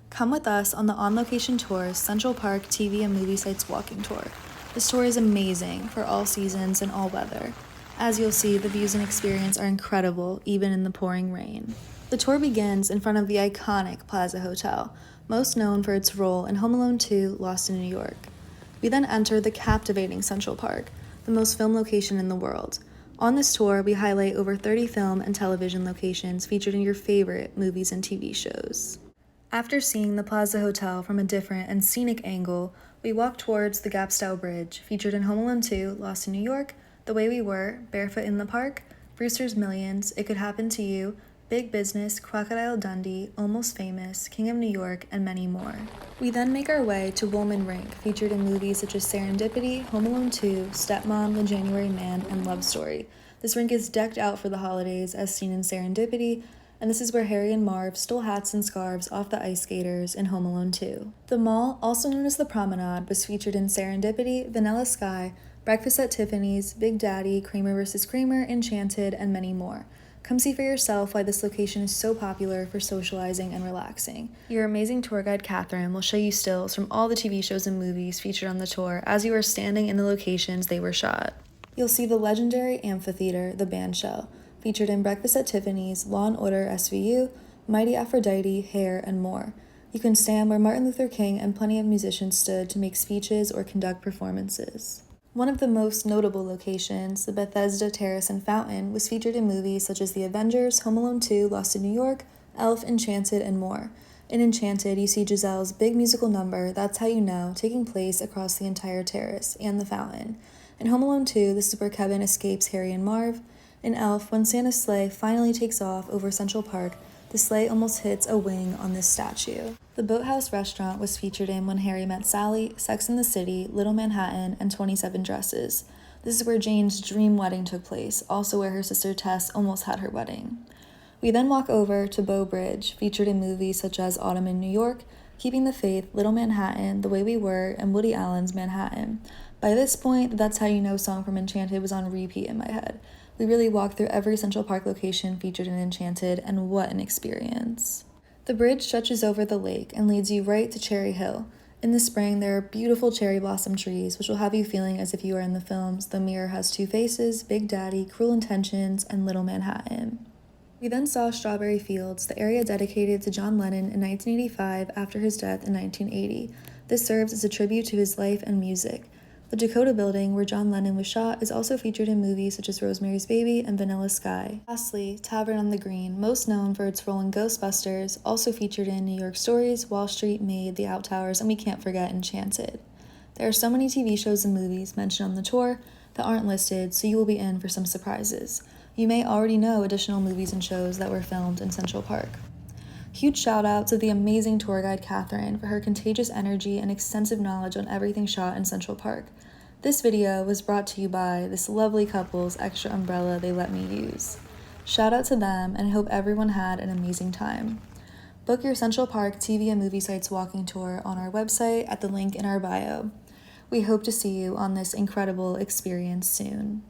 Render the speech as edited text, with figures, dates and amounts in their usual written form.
Come with us on the On Location Tour Central Park TV and Movie Sites Walking Tour. This tour is amazing for all seasons and all weather. As you'll see, the views and experience are incredible, even in the pouring rain. The tour begins in front of the iconic Plaza Hotel, most known for its role in Home Alone 2: Lost in New York. We then enter the captivating Central Park, the most filmed location in the world. On this tour, we highlight over 30 film and television locations featured in your favorite movies and TV shows. After seeing the Plaza Hotel from a different and scenic angle, we walk towards the Gap-Style Bridge, featured in Home Alone 2: Lost in New York, The Way We Were, Barefoot in the Park, Brewster's Millions, It Could Happen to You, Big Business, Crocodile Dundee, Almost Famous, King of New York, and many more. We then make our way to Woolman Rink, featured in movies such as Serendipity, Home Alone 2, Stepmom, The January Man, and Love Story. This rink is decked out for the holidays, as seen in Serendipity, and this is where Harry and Marv stole hats and scarves off the ice skaters in Home Alone 2. The mall, also known as the Promenade, was featured in Serendipity, Vanilla Sky, Breakfast at Tiffany's, Big Daddy, Kramer vs. Kramer, Enchanted, and many more. Come see for yourself why this location is so popular for socializing and relaxing. Your amazing tour guide, Catherine, will show you stills from all the TV shows and movies featured on the tour as you are standing in the locations they were shot. You'll see the legendary amphitheater, the Bandshell, featured in Breakfast at Tiffany's, Law & Order SVU, Mighty Aphrodite, Hair, and more. You can stand where Martin Luther King and plenty of musicians stood to make speeches or conduct performances. One of the most notable locations, the Bethesda Terrace and Fountain, was featured in movies such as The Avengers, Home Alone 2, Lost in New York, Elf, Enchanted, and more. In Enchanted, you see Giselle's big musical number, That's How You Know, taking place across the entire terrace and the fountain. In Home Alone 2, this is where Kevin escapes Harry and Marv. In Elf, when Santa's sleigh finally takes off over Central Park, the sleigh almost hits a wing on this statue. The Boathouse restaurant was featured in When Harry Met Sally, Sex and the City, Little Manhattan, and 27 Dresses. This is where Jane's dream wedding took place, also where her sister Tess almost had her wedding. We then walk over to Bow Bridge, featured in movies such as Autumn in New York, Keeping the Faith, Little Manhattan, The Way We Were, and Woody Allen's Manhattan. By this point, the That's How You Know song from Enchanted was on repeat in my head. We really walked through every Central Park location featured in Enchanted, and what an experience. The bridge stretches over the lake and leads you right to Cherry Hill. In the spring, there are beautiful cherry blossom trees, which will have you feeling as if you are in the films The Mirror Has Two Faces, Big Daddy, Cruel Intentions, and Little Manhattan. We then saw Strawberry Fields, the area dedicated to John Lennon in 1985 after his death in 1980. This serves as a tribute to his life and music. The Dakota Building, where John Lennon was shot, is also featured in movies such as Rosemary's Baby and Vanilla Sky. Lastly, Tavern on the Green, most known for its role in Ghostbusters, also featured in New York Stories, Wall Street, Maid, The Outsiders, and we can't forget Enchanted. There are so many TV shows and movies mentioned on the tour that aren't listed, so you will be in for some surprises. You may already know additional movies and shows that were filmed in Central Park. Huge shout out to the amazing tour guide Catherine for her contagious energy and extensive knowledge on everything shot in Central Park. This video was brought to you by this lovely couple's extra umbrella they let me use. Shout out to them, and I hope everyone had an amazing time. Book your Central Park TV and Movie Sites walking tour on our website at the link in our bio. We hope to see you on this incredible experience soon.